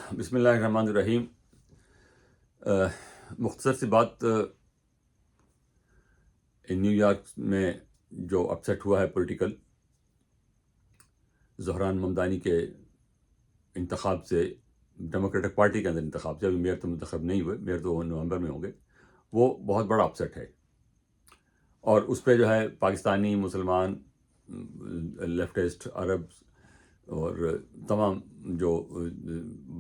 بسم اللہ الرحمن الرحیم۔ مختصر سی بات، نیو یارک میں جو اپسیٹ ہوا ہے پولیٹیکل، زہران ممدانی کے انتخاب سے، ڈیموکریٹک پارٹی کے اندر انتخاب سے، ابھی میئر تو منتخب نہیں ہوئے، میئر تو نومبر میں ہوں گے، وہ بہت بڑا اپسیٹ ہے۔ اور اس پہ جو ہے پاکستانی مسلمان، لیفٹسٹ، عرب اور تمام جو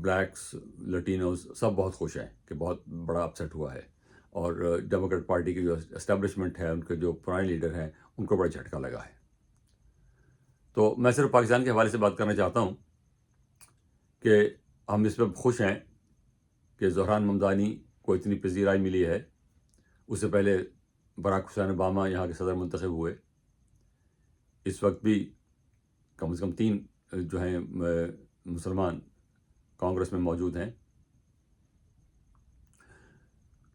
بلیکس، لٹینوز، سب بہت خوش ہیں کہ بہت بڑا اپسیٹ ہوا ہے، اور ڈیموکریٹ پارٹی کی جو اسٹیبلشمنٹ ہے، ان کے جو پرانے لیڈر ہیں، ان کو بڑا جھٹکا لگا ہے۔ تو میں صرف پاکستان کے حوالے سے بات کرنا چاہتا ہوں کہ ہم اس پہ خوش ہیں کہ زہران ممدانی کو اتنی پذیرائی ملی ہے۔ اس سے پہلے براک حسین اوباما یہاں کے صدر منتخب ہوئے، اس وقت بھی کم از کم 3 جو ہیں مسلمان کانگریس میں موجود ہیں۔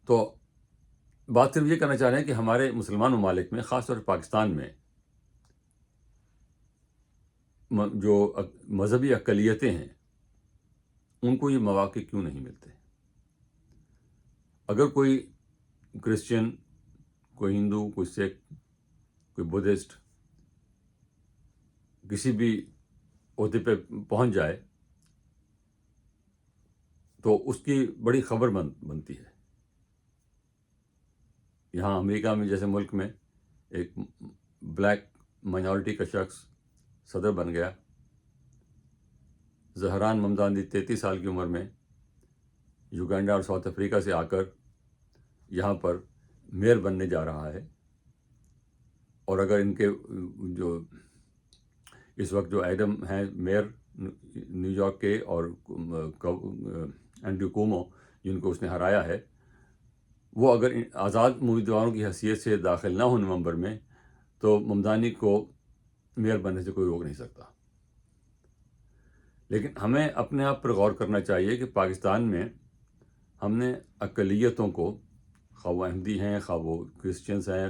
تو بات صرف یہ کرنا چاہ رہے ہیں کہ ہمارے مسلمان ممالک میں، خاص طور پر پاکستان میں، جو مذہبی اقلیتیں ہیں، ان کو یہ مواقع کیوں نہیں ملتے؟ اگر کوئی کرسچن، کوئی ہندو، کوئی سکھ، کوئی بدھسٹ کسی بھی عہدے پہ پہنچ جائے تو اس کی بڑی خبر بنتی ہے۔ یہاں امریکہ میں جیسے ملک میں ایک بلیک مائنورٹی کا شخص صدر بن گیا۔ زہران ممدانی 33 سال کی عمر میں یوگینڈا اور ساؤتھ افریقہ سے آ کر یہاں پر میئر بننے جا رہا ہے، اور اگر ان کے جو اس وقت جو ایڈم ہیں میئر نیو یارک کے، اور اینڈریو کومو جن کو اس نے ہرایا ہے، وہ اگر آزاد امیدواروں کی حیثیت سے داخل نہ ہو نومبر میں، تو ممدانی کو میئر بننے سے کوئی روک نہیں سکتا۔ لیکن ہمیں اپنے آپ پر غور کرنا چاہیے کہ پاکستان میں ہم نے اقلیتوں کو، خواہ وہ احمدی ہیں، خواہ وہ کرسچنس ہیں،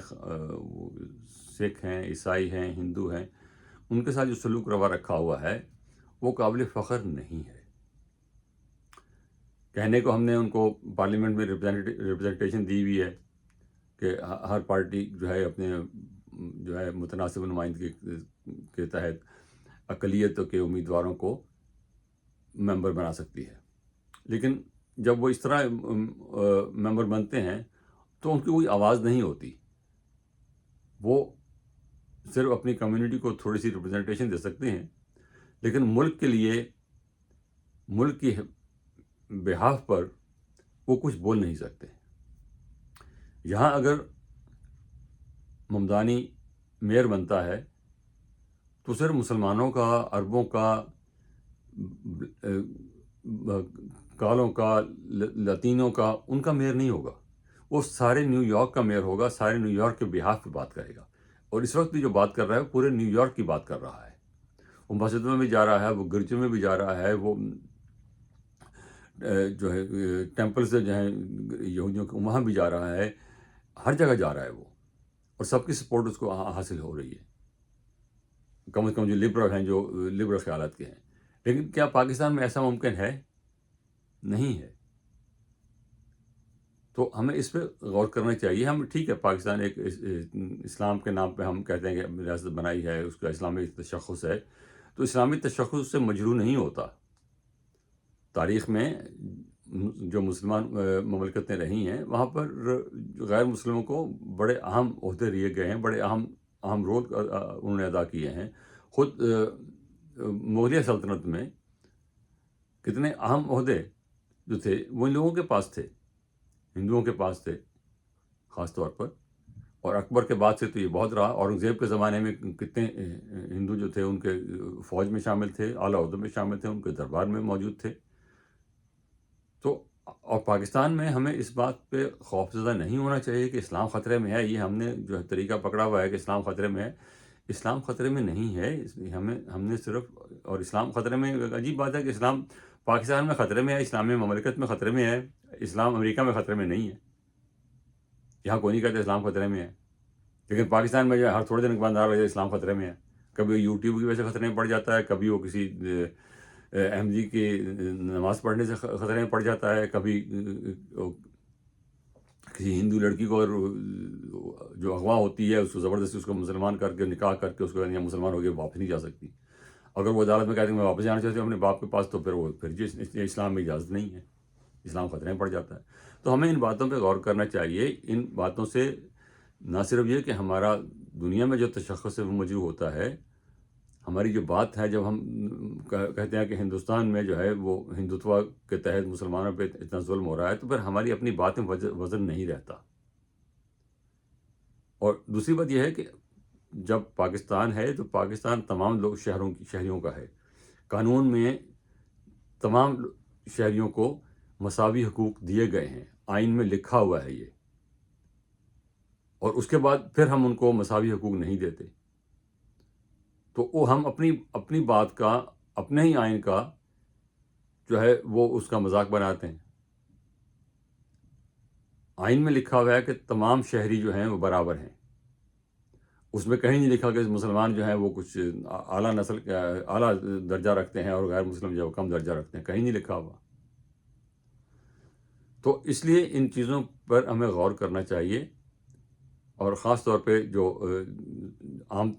وہ سکھ ہیں، عیسائی ہیں، ہندو ہیں، ان کے ساتھ جو سلوک روا رکھا ہوا ہے وہ قابل فخر نہیں ہے۔ کہنے کو ہم نے ان کو پارلیمنٹ میں ریپرزنٹیشن دی ہوئی ہے کہ ہر پارٹی جو ہے اپنے جو ہے متناسب نمائندگی کے تحت اقلیتوں کے امیدواروں کو ممبر بنا سکتی ہے، لیکن جب وہ اس طرح ممبر بنتے ہیں تو ان کی کوئی آواز نہیں ہوتی۔ وہ صرف اپنی کمیونٹی کو تھوڑی سی ریپرزنٹیشن دے سکتے ہیں، لیکن ملک کے لیے، ملک کی بہاف پر وہ کچھ بول نہیں سکتے۔ یہاں اگر ممدانی میئر بنتا ہے تو صرف مسلمانوں کا، عربوں کا، کالوں کا، لطینوں کا، ان کا میئر نہیں ہوگا، وہ سارے نیو یارک کا میئر ہوگا، سارے نیو یارک کے بہاف پہ بات کرے گا۔ اور اس وقت بھی جو بات کر رہا ہے وہ پورے نیو یارک کی بات کر رہا ہے۔ وہ مسجدوں میں بھی جا رہا ہے، وہ گرجوں میں بھی جا رہا ہے، وہ جو ہے ٹیمپل سے جو ہیں یہودیوں کے وہاں بھی جا رہا ہے، ہر جگہ جا رہا ہے وہ، اور سب کی سپورٹ اس کو حاصل ہو رہی ہے، کم از کم جو لبرل ہیں، جو لبرل خیالات کے ہیں۔ لیکن کیا پاکستان میں ایسا ممکن ہے؟ نہیں ہے۔ تو ہمیں اس پہ غور کرنا چاہیے۔ ہم ٹھیک ہے، پاکستان ایک اسلام کے نام پہ ہم کہتے ہیں کہ ریاست بنائی ہے، اس کا اسلامی تشخص ہے، تو اسلامی تشخص سے مجروح نہیں ہوتا۔ تاریخ میں جو مسلمان مملکتیں رہی ہیں، وہاں پر غیر مسلموں کو بڑے اہم عہدے دیے گئے ہیں، بڑے اہم رول انہوں نے ادا کیے ہیں۔ خود مغلیہ سلطنت میں کتنے اہم عہدے جو تھے وہ ان لوگوں کے پاس تھے، ہندوؤں کے پاس تھے خاص طور پر، اور اکبر کے بعد سے تو یہ بہت رہا۔ اورنگزیب کے زمانے میں کتنے ہندو جو تھے ان کے فوج میں شامل تھے، اعلیٰ عہدوں میں شامل تھے، ان کے دربار میں موجود تھے۔ تو اور پاکستان میں ہمیں اس بات پہ خوفزدہ نہیں ہونا چاہیے کہ اسلام خطرے میں ہے۔ یہ ہم نے جو ہے طریقہ پکڑا ہوا ہے کہ اسلام خطرے میں ہے۔ اسلام خطرے میں نہیں ہے۔ ہم نے صرف، اور اسلام خطرے میں، عجیب بات ہے کہ اسلام پاکستان میں خطرے میں ہے، اسلامی مملکت میں خطرے میں ہے، اسلام امریکہ میں خطرے میں نہیں ہے۔ یہاں کوئی نہیں کہتے اسلام خطرے میں ہے، لیکن پاکستان میں جو ہے ہر تھوڑے دن کے بعد اسلام خطرے میں ہے۔ کبھی یوٹیوب کی وجہ سے خطرے میں پڑ جاتا ہے، کبھی وہ کسی احمدی کی نماز پڑھنے سے خطرے میں پڑ جاتا ہے، کبھی کسی ہندو لڑکی کو جو اغوا ہوتی ہے اس کو زبردستی اس کو مسلمان کر کے نکاح کر کے اس کو مسلمان ہو گیا واپس نہیں جا سکتی. اگر وہ عدالت میں کہتے ہیں میں واپس جانا چاہتی ہوں اپنے باپ کے پاس، تو پھر وہ اسلام میں اجازت نہیں ہے، اسلام خطرے میں پڑ جاتا ہے. تو ہمیں ان باتوں پہ غور کرنا چاہیے. ان باتوں سے نہ صرف یہ کہ ہمارا دنیا میں جو تشخص ہے وہ مجروح ہوتا ہے، ہماری جو بات ہے جب ہم کہتے ہیں کہ ہندوستان میں جو ہے وہ ہندوتوا کے تحت مسلمانوں پہ اتنا ظلم ہو رہا ہے، تو پھر ہماری اپنی بات میں وزن نہیں رہتا. اور دوسری بات یہ ہے کہ جب پاکستان ہے تو پاکستان تمام لوگ شہریوں کا ہے. قانون میں تمام شہریوں کو مساوی حقوق دیے گئے ہیں، آئین میں لکھا ہوا ہے یہ. اور اس کے بعد پھر ہم ان کو مساوی حقوق نہیں دیتے، تو وہ ہم اپنی بات کا، اپنے ہی آئین کا جو ہے وہ اس کا مذاق بناتے ہیں. آئین میں لکھا ہوا ہے کہ تمام شہری جو ہیں وہ برابر ہیں. اس میں کہیں نہیں لکھا کہ مسلمان جو ہیں وہ کچھ اعلیٰ نسل کا اعلیٰ درجہ رکھتے ہیں اور غیر مسلم جو کم درجہ رکھتے ہیں، کہیں نہیں لکھا ہوا. تو اس لیے ان چیزوں پر ہمیں غور کرنا چاہیے، اور خاص طور پہ جو عام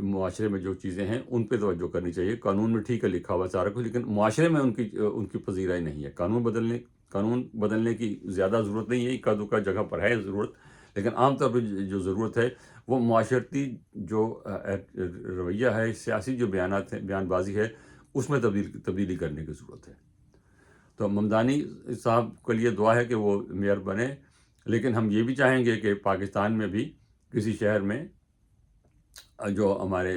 معاشرے میں جو چیزیں ہیں ان پہ توجہ کرنی چاہیے. قانون میں ٹھیک ہے لکھا ہوا سارا کچھ، لیکن معاشرے میں ان کی پذیرائی نہیں ہے. قانون بدلنے کی زیادہ ضرورت نہیں ہے، اکا دکا جگہ پر ہے ضرورت، لیکن عام طور پہ جو ضرورت ہے وہ معاشرتی جو رویہ ہے، سیاسی جو بیانات ہیں، بیان بازی ہے، اس میں تبدیلی کرنے کی ضرورت ہے. تو ممدانی صاحب کے لیے دعا ہے کہ وہ میئر بنے، لیکن ہم یہ بھی چاہیں گے کہ پاکستان میں بھی کسی شہر میں جو ہمارے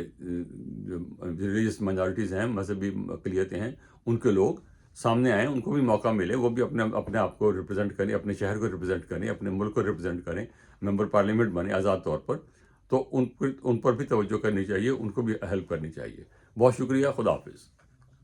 ریلیجس مائنارٹیز ہیں، مذہبی اقلیتیں ہیں، ان کے لوگ سامنے آئیں، ان کو بھی موقع ملے، وہ بھی اپنے آپ کو ریپرزینٹ کریں، اپنے شہر کو ریپرزینٹ کریں، اپنے ملک کو ریپرزینٹ کریں، ممبر پارلیمنٹ بنے آزاد طور پر. تو ان پر بھی توجہ کرنی چاہیے، ان کو بھی ہیلپ کرنی چاہیے. بہت شکریہ. خدا حافظ.